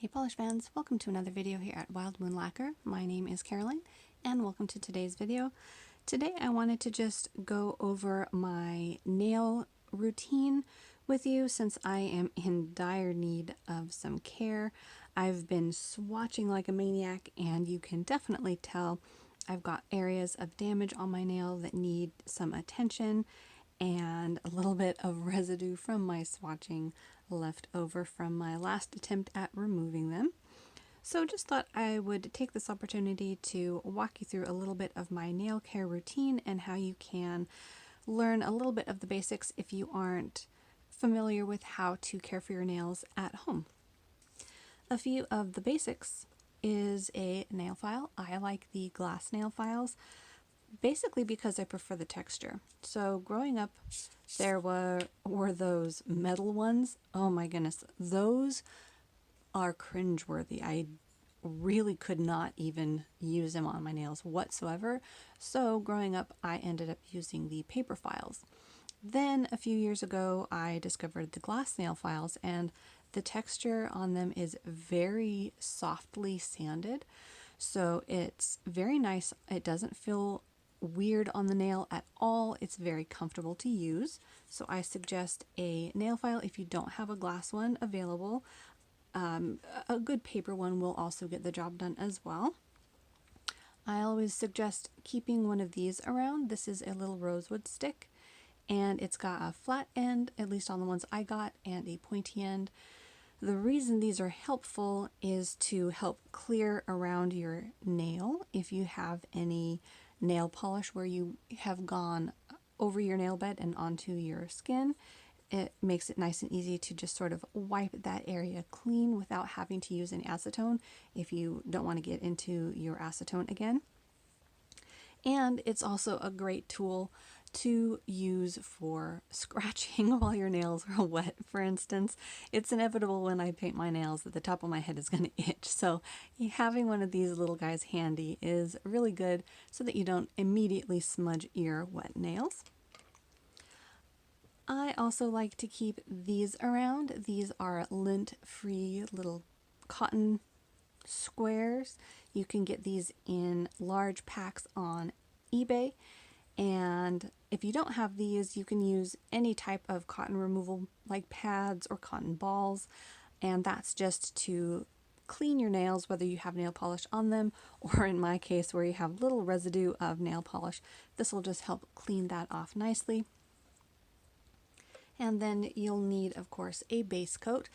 Hey polish fans, welcome to another video here at Wild Moon Lacquer. My name is Caroline and welcome to today's video. Today I wanted to just go over my nail routine with you since I am in dire need of some care. I've been swatching like a maniac and you can definitely tell I've got areas of damage on my nail that need some attention and a little bit of residue from my swatching left over from my last attempt at removing them. So just thought I would take this opportunity to walk you through a little bit of my nail care routine and how you can learn a little bit of the basics if you aren't familiar with how to care for your nails at home. A few of the basics is a nail file. I like the glass nail files basically because I prefer the texture. So growing up, there were those metal ones. Oh my goodness, those are cringeworthy. I really could not even use them on my nails whatsoever. So growing up, I ended up using the paper files. Then a few years ago, I discovered the glass nail files, and the texture on them is very softly sanded. So it's very nice. It doesn't feel weird on the nail at all. It's very comfortable to use. So I suggest a nail file if you don't have a glass one available. A good paper one will also get the job done as well. I always suggest keeping one of these around. This is a little rosewood stick and it's got a flat end, at least on the ones I got, and a pointy end. The reason these are helpful is to help clear around your nail if you have any nail polish where you have gone over your nail bed and onto your skin. It makes it nice and easy to just sort of wipe that area clean without having to use any acetone if you don't want to get into your acetone again. And it's also a great tool to use for scratching while your nails are wet, for instance. It's inevitable when I paint my nails that the top of my head is going to itch. So having one of these little guys handy is really good so that you don't immediately smudge your wet nails. I also like to keep these around. These are lint-free little cotton squares. You can get these in large packs on eBay. And if you don't have these, you can use any type of cotton removal like pads or cotton balls, and that's just to clean your nails whether you have nail polish on them or in my case where you have little residue of nail polish. This will just help clean that off nicely. And then you'll need, of course, a base coat.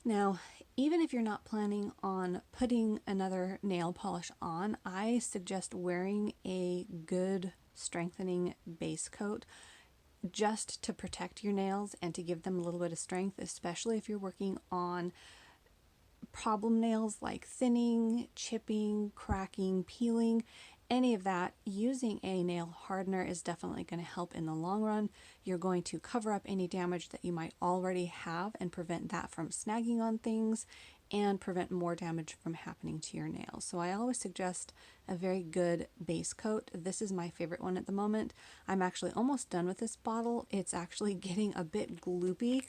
Now, even if you're not planning on putting another nail polish on, I suggest wearing a good strengthening base coat just to protect your nails and to give them a little bit of strength, especially if you're working on problem nails like thinning, chipping, cracking, peeling, any of that. Using a nail hardener is definitely going to help in the long run. You're going to cover up any damage that you might already have and prevent that from snagging on things and prevent more damage from happening to your nails. So I always suggest a very good base coat. This is my favorite one at the moment. I'm actually almost done with this bottle. It's actually getting a bit gloopy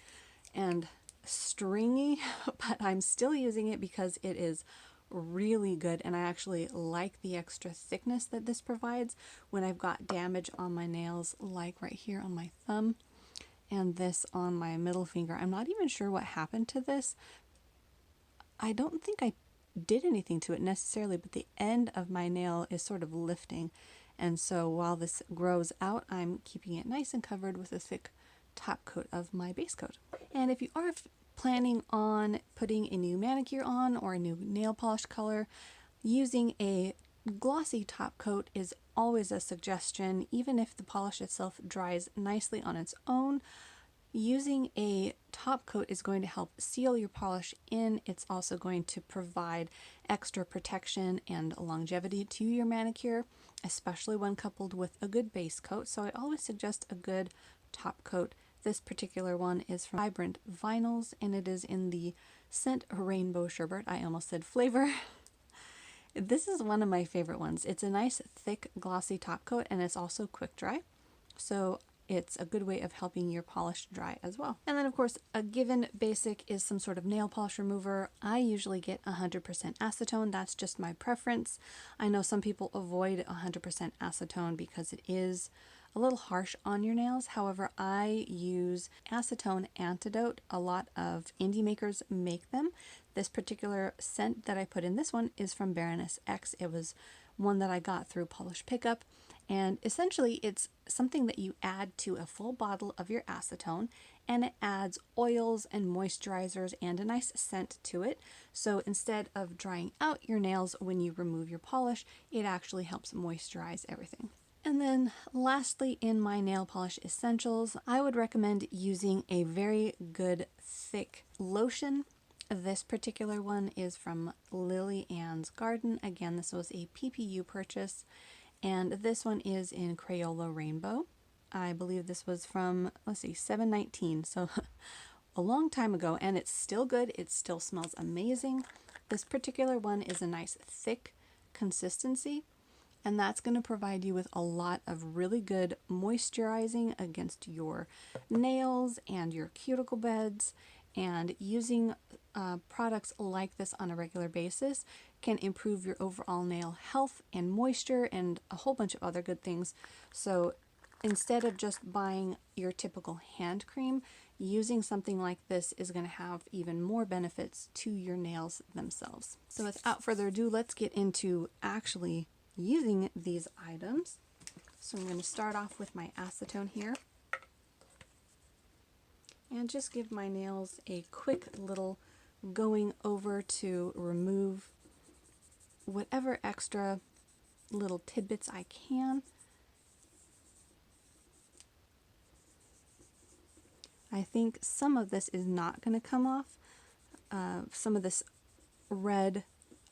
and stringy, but I'm still using it because it is really good, and I actually like the extra thickness that this provides when I've got damage on my nails, like right here on my thumb and this on my middle finger. I'm not even sure what happened to this. I don't think I did anything to it necessarily, but the end of my nail is sort of lifting, and so while this grows out, I'm keeping it nice and covered with a thick top coat of my base coat. And if you are planning on putting a new manicure on or a new nail polish color, using a glossy top coat is always a suggestion. Even if the polish itself dries nicely on its own, using a top coat is going to help seal your polish in. It's also going to provide extra protection and longevity to your manicure, especially when coupled with a good base coat. So I always suggest a good top coat. This particular one is from Vibrant Vinyls, and it is in the scent Rainbow Sherbet. I almost said flavor. This is one of my favorite ones. It's a nice, thick, glossy top coat, and it's also quick dry. So it's a good way of helping your polish dry as well. And then of course, a given basic is some sort of nail polish remover. I usually get 100% acetone. That's just my preference. I know some people avoid 100% acetone because it is a little harsh on your nails. However, I use acetone antidote. A lot of indie makers make them. This particular scent that I put in this one is from Baroness X. It was one that I got through Polish Pickup. And essentially it's something that you add to a full bottle of your acetone, and it adds oils and moisturizers and a nice scent to it. So instead of drying out your nails when you remove your polish, it actually helps moisturize everything. And then lastly, in my nail polish essentials, I would recommend using a very good thick lotion. This particular one is from Lily Ann's Garden. Again, this was a PPU purchase, and this one is in Crayola Rainbow. I believe this was from, let's see, 7/19, so a long time ago, and it's still good. It still smells amazing. This particular one is a nice thick consistency, and that's going to provide you with a lot of really good moisturizing against your nails and your cuticle beds. And using products like this on a regular basis can improve your overall nail health and moisture and a whole bunch of other good things. So instead of just buying your typical hand cream, using something like this is going to have even more benefits to your nails themselves. So without further ado, let's get into actually using these items. So I'm going to start off with my acetone here and just give my nails a quick little going over to remove whatever extra little tidbits I can. I think some of this is not going to come off. Some of this red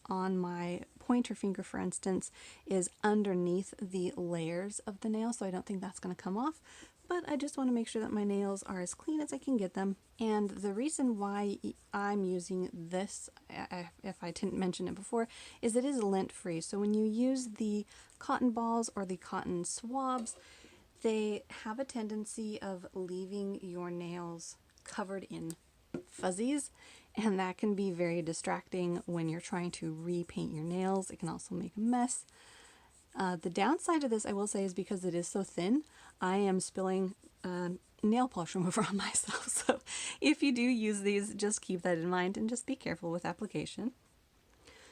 on my pointer finger, for instance, is underneath the layers of the nail, so I don't think that's going to come off. But I just want to make sure that my nails are as clean as I can get them. And the reason why I'm using this, if I didn't mention it before, is it is lint-free. So when you use the cotton balls or the cotton swabs, they have a tendency of leaving your nails covered in fuzzies, and that can be very distracting when you're trying to repaint your nails. It can also make a mess. The downside of this, I will say, is because it is so thin, I am spilling nail polish remover on myself. So if you do use these, just keep that in mind and just be careful with application.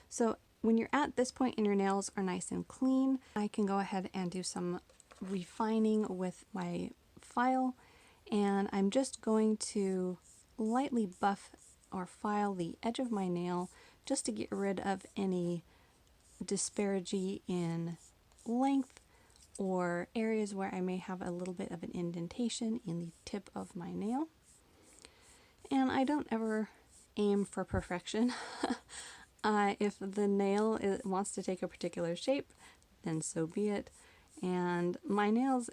So when you're at this point and your nails are nice and clean, I can go ahead and do some refining with my file, and I'm just going to lightly buff or file the edge of my nail just to get rid of any disparity in length or areas where I may have a little bit of an indentation in the tip of my nail. And I don't ever aim for perfection. If the nail wants to take a particular shape, then so be it. And my nails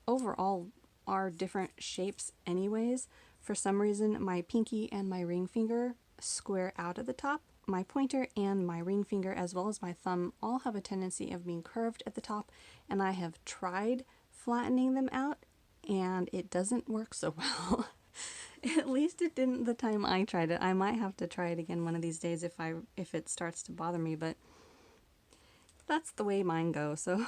overall are different shapes anyways. For some reason, my pinky and my ring finger square out at the top. My pointer and my ring finger, as well as my thumb, all have a tendency of being curved at the top, and I have tried flattening them out, and it doesn't work so well. At least it didn't the time I tried it. I might have to try it again one of these days if it starts to bother me, but that's the way mine go, so.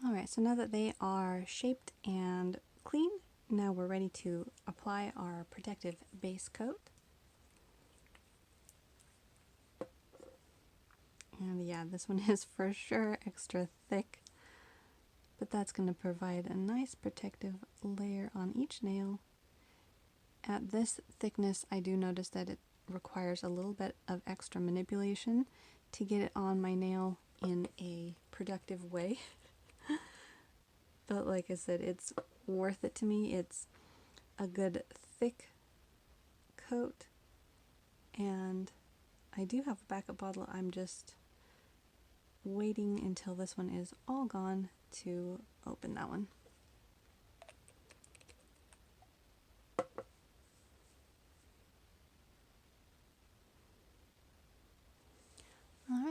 Alright, so now that they are shaped and clean, now we're ready to apply our protective base coat. And yeah, this one is for sure extra thick, but that's going to provide a nice protective layer on each nail. At this thickness, I do notice that it requires a little bit of extra manipulation to get it on my nail in a productive way. But like I said, it's worth it to me. It's a good thick coat, and I do have a backup bottle. I'm just waiting until this one is all gone to open that one.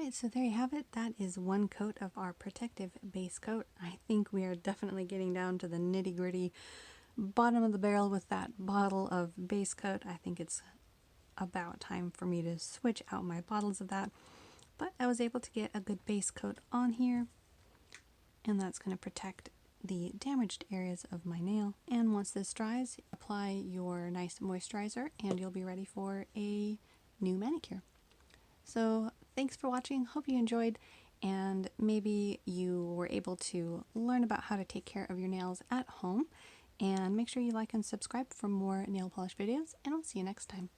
Alright, so there you have it. That is one coat of our protective base coat. I think we are definitely getting down to the nitty gritty bottom of the barrel with that bottle of base coat. I think it's about time for me to switch out my bottles of that. But I was able to get a good base coat on here, and that's going to protect the damaged areas of my nail. And once this dries, apply your nice moisturizer and you'll be ready for a new manicure. So thanks for watching. Hope you enjoyed, and maybe you were able to learn about how to take care of your nails at home. And make sure you like and subscribe for more nail polish videos, and I'll see you next time.